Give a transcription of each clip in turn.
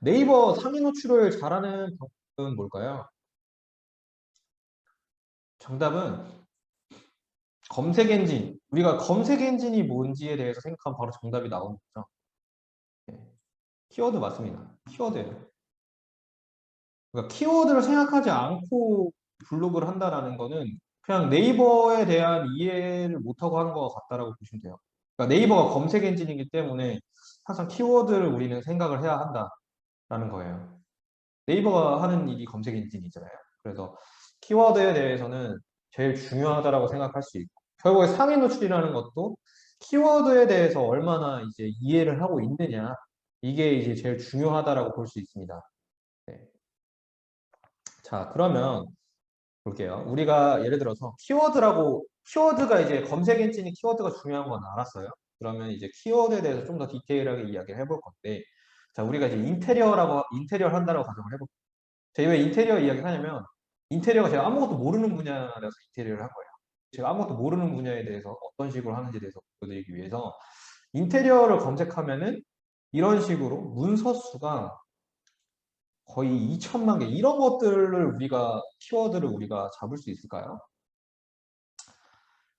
네이버 상위 노출을 잘하는 방법은 뭘까요? 정답은 검색 엔진. 우리가 검색 엔진이 뭔지에 대해서 생각하면 바로 정답이 나오는 거죠. 네. 키워드 맞습니다. 키워드예요. 그러니까 키워드를 생각하지 않고 블로그를 한다라는 거는 그냥 네이버에 대한 이해를 못하고 하는 것 같다라고 보시면 돼요. 그러니까 네이버가 검색 엔진이기 때문에 항상 키워드를 우리는 생각을 해야 한다라는 거예요. 네이버가 하는 일이 검색 엔진이잖아요. 그래서 키워드에 대해서는 제일 중요하다라고 생각할 수 있고, 결국에 상위 노출이라는 것도 키워드에 대해서 얼마나 이제 이해를 하고 있느냐, 이게 이제 제일 중요하다라고 볼 수 있습니다. 네. 자, 그러면 볼게요. 우리가 예를 들어서 키워드가 이제 검색 엔진이 키워드가 중요한 건 알았어요. 그러면 이제 키워드에 대해서 좀 더 디테일하게 이야기를 해볼 건데, 자, 우리가 이제 인테리어를 한다라고 가정을 해볼게요. 제가 왜 인테리어 이야기를 하냐면, 인테리어가 제가 아무것도 모르는 분야라서 인테리어를 한 거예요. 제가 아무것도 모르는 분야에 대해서 어떤 식으로 하는지에 대해서 보여드리기 위해서, 인테리어를 검색하면은 이런 식으로 문서 수가 거의 2천만 개, 이런 것들을 키워드를 우리가 잡을 수 있을까요?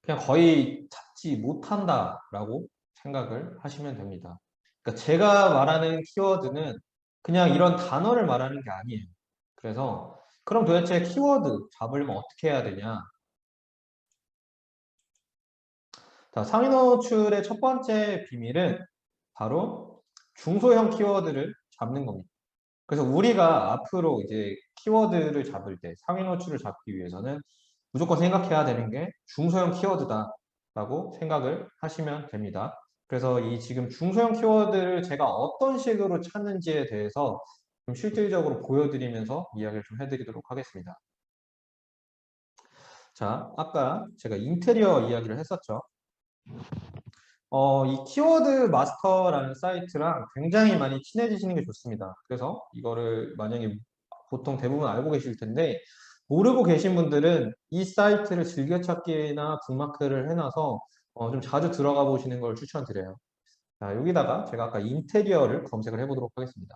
그냥 거의 잡지 못한다라고 생각을 하시면 됩니다. 그러니까 제가 말하는 키워드는 그냥 이런 단어를 말하는 게 아니에요. 그래서 그럼 도대체 키워드 잡으려면 어떻게 해야 되냐? 자, 상위 노출의 첫 번째 비밀은 바로 중소형 키워드를 잡는 겁니다. 그래서 우리가 앞으로 이제 키워드를 잡을 때 상위 노출을 잡기 위해서는 무조건 생각해야 되는 게 중소형 키워드다라고 생각을 하시면 됩니다. 그래서 이 지금 중소형 키워드를 제가 어떤 식으로 찾는지에 대해서 좀 실질적으로 보여드리면서 이야기를 좀 해드리도록 하겠습니다. 자, 아까 제가 인테리어 이야기를 했었죠. 이 키워드 마스터라는 사이트랑 굉장히 많이 친해지시는 게 좋습니다. 그래서 이거를 만약에 보통 대부분 알고 계실 텐데, 모르고 계신 분들은 이 사이트를 즐겨찾기나 북마크를 해놔서 좀 자주 들어가 보시는 걸 추천드려요. 자, 여기다가 제가 아까 인테리어를 검색을 해보도록 하겠습니다.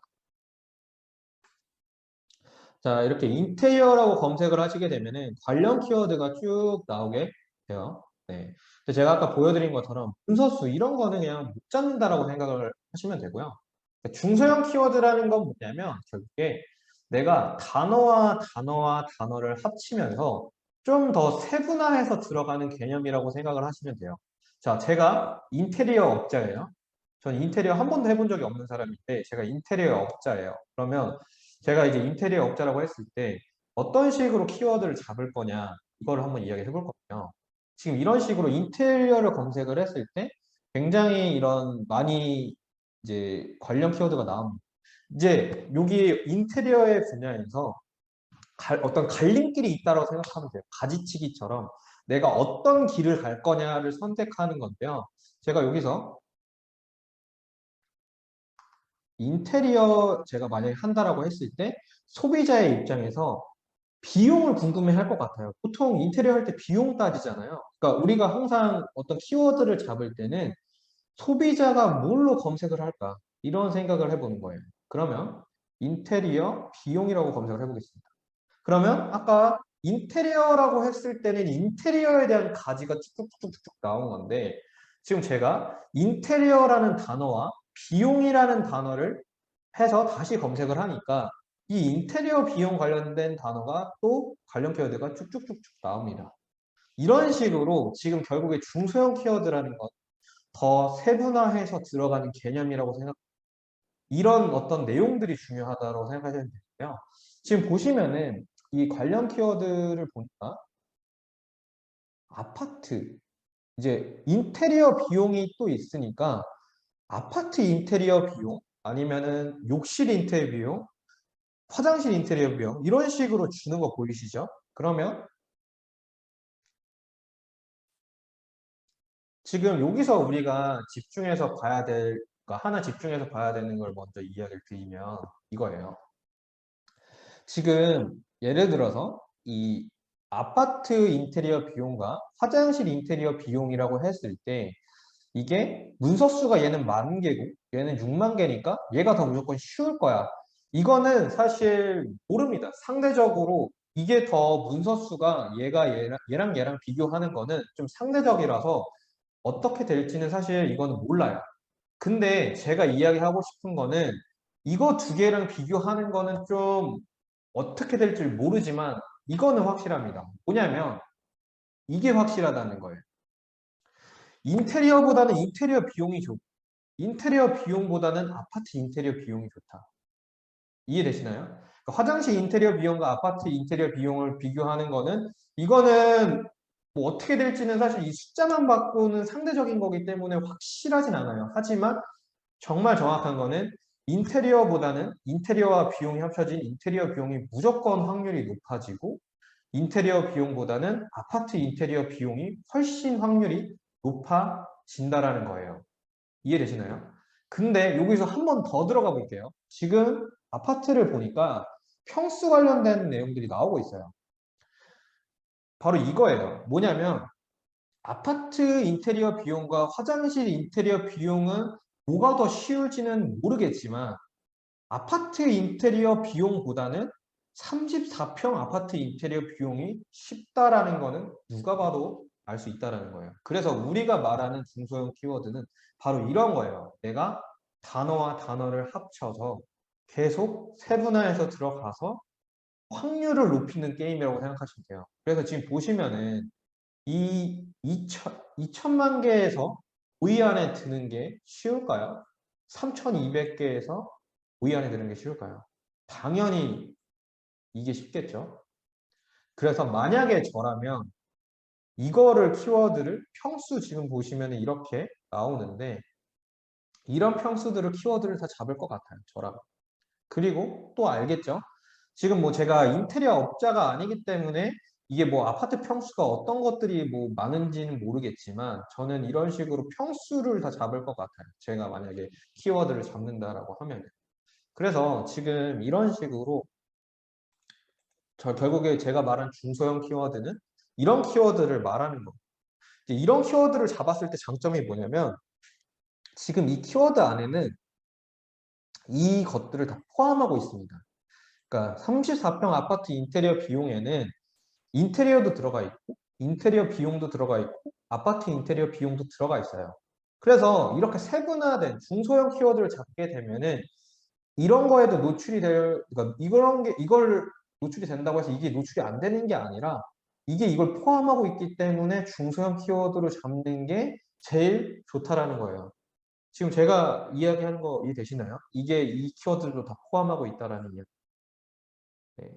자, 이렇게 인테리어라고 검색을 하시게 되면은 관련 키워드가 쭉 나오게 돼요. 네. 근데 제가 아까 보여드린 것처럼 문서수 이런 거는 그냥 못 잡는다라고 생각을 하시면 되고요. 그러니까 중소형 키워드라는 건 뭐냐면 결국에 내가 단어와 단어를 합치면서 좀 더 세분화해서 들어가는 개념이라고 생각을 하시면 돼요. 자, 제가 인테리어 업자예요. 저는 인테리어 한 번도 해본 적이 없는 사람인데 제가 인테리어 업자예요. 그러면 제가 이제 인테리어 업자라고 했을 때 어떤 식으로 키워드를 잡을 거냐 이거를 한번 이야기해 볼 거예요. 지금 이런 식으로 인테리어를 검색을 했을 때 굉장히 이런 많이 이제 관련 키워드가 나옵니다. 이제 여기 인테리어의 분야에서 어떤 갈림길이 있다고 생각하면 돼요. 가지치기처럼 내가 어떤 길을 갈 거냐를 선택하는 건데요. 제가 여기서 인테리어 제가 만약에 한다라고 했을 때 소비자의 입장에서 비용을 궁금해 할 것 같아요. 보통 인테리어 할 때 비용 따지잖아요. 그러니까 우리가 항상 어떤 키워드를 잡을 때는 소비자가 뭘로 검색을 할까? 이런 생각을 해보는 거예요. 그러면 인테리어 비용이라고 검색을 해보겠습니다. 그러면 아까 인테리어라고 했을 때는 인테리어에 대한 가지가 쭉쭉쭉쭉 나온 건데 지금 제가 인테리어라는 단어와 비용이라는 단어를 해서 다시 검색을 하니까 이 인테리어 비용 관련된 단어가 또 관련 키워드가 쭉쭉쭉쭉 나옵니다. 이런 식으로 지금 결국에 중소형 키워드라는 건 더 세분화해서 들어가는 개념이라고 이런 어떤 내용들이 중요하다고 생각하시면 되고요. 지금 보시면은 이 관련 키워드를 보니까 아파트, 이제 인테리어 비용이 또 있으니까 아파트 인테리어 비용 아니면은 욕실 인테리어 비용, 화장실 인테리어 비용 이런 식으로 주는 거 보이시죠? 그러면 지금 여기서 우리가 집중해서 봐야 그러니까 하나 집중해서 봐야 되는 걸 먼저 이야기를 드리면 이거예요. 지금 예를 들어서 이 아파트 인테리어 비용과 화장실 인테리어 비용이라고 했을 때 이게 문서 수가 얘는 10,000개고 얘는 60,000개니까 얘가 더 무조건 쉬울 거야. 이거는 사실 모릅니다. 상대적으로 이게 더 문서수가 얘랑 비교하는 거는 좀 상대적이라서 어떻게 될지는 사실 이거는 몰라요. 근데 제가 이야기하고 싶은 거는 이거 두 개랑 비교하는 거는 좀 어떻게 될지 모르지만 이거는 확실합니다. 뭐냐면 이게 확실하다는 거예요. 인테리어보다는 인테리어 비용보다는 아파트 인테리어 비용이 좋다. 이해되시나요? 그러니까 화장실 인테리어 비용과 아파트 인테리어 비용을 비교하는 거는 이거는 뭐 어떻게 될지는 사실 이 숫자만 바꾸는 상대적인 거기 때문에 확실하진 않아요. 하지만 정말 정확한 거는 인테리어보다는 인테리어와 비용이 합쳐진 인테리어 비용이 무조건 확률이 높아지고 인테리어 비용보다는 아파트 인테리어 비용이 훨씬 확률이 높아진다라는 거예요. 이해되시나요? 근데 여기서 한 번 더 들어가 볼게요. 지금 아파트를 보니까 평수 관련된 내용들이 나오고 있어요. 바로 이거예요. 뭐냐면 아파트 인테리어 비용과 화장실 인테리어 비용은 뭐가 더 쉬울지는 모르겠지만 아파트 인테리어 비용보다는 34평 아파트 인테리어 비용이 쉽다라는 거는 누가 봐도 알 수 있다라는 거예요. 그래서 우리가 말하는 중소형 키워드는 바로 이런 거예요. 내가 단어와 단어를 합쳐서 계속 세분화해서 들어가서 확률을 높이는 게임이라고 생각하시면 돼요. 그래서 지금 보시면은 이 2천만 개에서 5위 안에 드는 게 쉬울까요? 3,200개에서 5위 안에 드는 게 쉬울까요? 당연히 이게 쉽겠죠. 그래서 만약에 저라면 이거를 키워드를 평수 지금 보시면 이렇게 나오는데 이런 평수들을 키워드를 다 잡을 것 같아요. 저라면. 그리고 또 알겠죠? 지금 뭐 제가 인테리어 업자가 아니기 때문에 이게 뭐 아파트 평수가 어떤 것들이 뭐 많은지는 모르겠지만 저는 이런 식으로 평수를 다 잡을 것 같아요. 제가 만약에 키워드를 잡는다라고 하면. 그래서 지금 이런 식으로 결국에 제가 말한 중소형 키워드는 이런 키워드를 말하는 거. 이런 키워드를 잡았을 때 장점이 뭐냐면 지금 이 키워드 안에는 이 것들을 다 포함하고 있습니다. 그러니까 34평 아파트 인테리어 비용에는 인테리어도 들어가 있고 인테리어 비용도 들어가 있고 아파트 인테리어 비용도 들어가 있어요. 그래서 이렇게 세분화된 중소형 키워드를 잡게 되면은 이런 거에도 노출이 그러니까 이걸 노출이 된다고 해서 이게 노출이 안 되는 게 아니라 이게 이걸 포함하고 있기 때문에 중소형 키워드로 잡는 게 제일 좋다라는 거예요. 지금 제가 이야기하는 거 이해되시나요? 이게 이 키워드도 다 포함하고 있다라는 이야기. 네.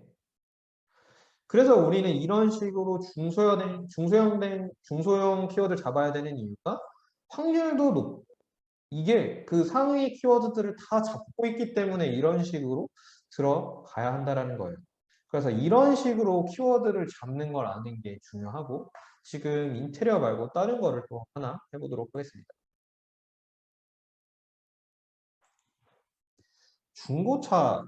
그래서 우리는 이런 식으로 중소형 키워드 잡아야 되는 이유가 확률도 높고 이게 그 상위 키워드들을 다 잡고 있기 때문에 이런 식으로 들어가야 한다라는 거예요. 그래서 이런 식으로 키워드를 잡는 걸 아는 게 중요하고 지금 인테리어 말고 다른 거를 또 하나 해보도록 하겠습니다. 중고차라고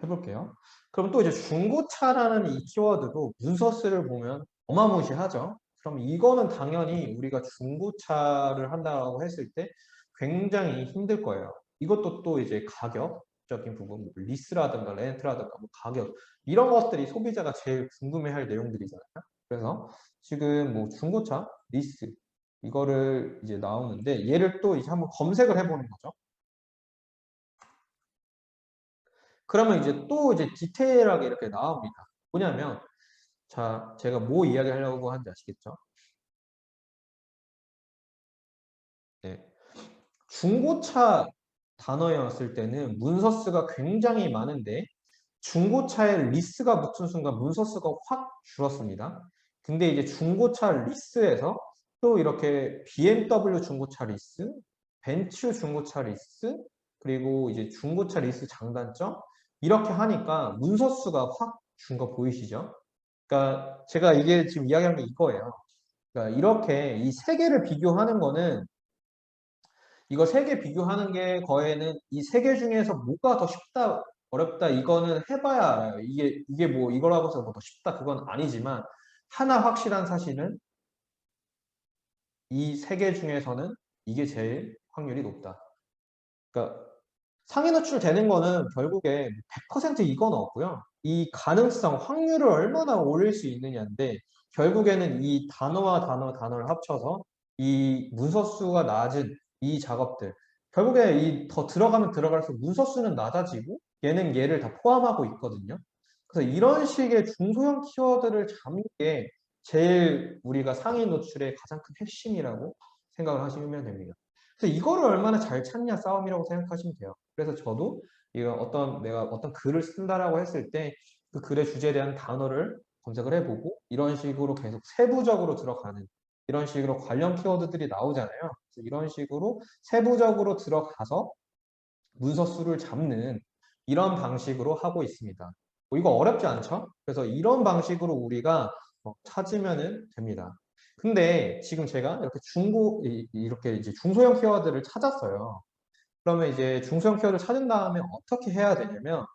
해볼게요. 그럼 또 이제 중고차라는 이 키워드도 문서스를 보면 어마무시하죠. 그럼 이거는 당연히 우리가 중고차를 한다고 했을 때 굉장히 힘들 거예요. 이것도 또 이제 가격적인 부분, 뭐 리스라든가 렌트라든가 뭐 가격 이런 것들이 소비자가 제일 궁금해할 내용들이잖아요. 그래서 지금 뭐 중고차, 리스 이거를 이제 나오는데 얘를 또 이제 한번 검색을 해보는 거죠. 그러면 이제 또 이제 디테일하게 이렇게 나옵니다. 뭐냐면 자, 제가 뭐 이야기하려고 하는지 아시겠죠? 네. 중고차 단어였을 때는 문서수가 굉장히 많은데 중고차에 리스가 붙은 순간 문서수가 확 줄었습니다. 근데 이제 중고차 리스에서 또 이렇게 BMW 중고차 리스, 벤츠 중고차 리스, 그리고 이제 중고차 리스 장단점 이렇게 하니까 문서수가 확 준 거 보이시죠? 그러니까 제가 이게 지금 이야기하는 게 이거예요. 그러니까 이렇게 이 세 개를 비교하는 거는 이거 세 개 비교하는 게 거에는 이 세 개 중에서 뭐가 더 쉽다, 어렵다 이거는 해봐야 알아요. 이게 뭐 이거라고 해서 뭐 더 쉽다 그건 아니지만 하나 확실한 사실은 이 세 개 중에서는 이게 제일 확률이 높다. 그러니까 상위 노출되는 거는 결국에 100% 이건 없고요. 이 가능성, 확률을 얼마나 올릴 수 있느냐인데 결국에는 이 단어를 합쳐서 이 문서수가 낮은 이 작업들 결국에 이 더 들어가면 들어갈수록 문서수는 낮아지고 얘는 얘를 다 포함하고 있거든요. 그래서 이런 식의 중소형 키워드를 잡는 게 제일 우리가 상위 노출의 가장 큰 핵심이라고 생각을 하시면 됩니다. 그래서 이거를 얼마나 잘 찾냐 싸움이라고 생각하시면 돼요. 그래서 저도 내가 어떤 글을 쓴다라고 했을 때 그 글의 주제에 대한 단어를 검색을 해보고 이런 식으로 계속 세부적으로 들어가는 이런 식으로 관련 키워드들이 나오잖아요. 그래서 이런 식으로 세부적으로 들어가서 문서 수를 잡는 이런 방식으로 하고 있습니다. 이거 어렵지 않죠? 그래서 이런 방식으로 우리가 찾으면 됩니다. 근데 지금 제가 이렇게 이제 중소형 키워드를 찾았어요. 그러면 이제 중소형 키워드를 찾은 다음에 어떻게 해야 되냐면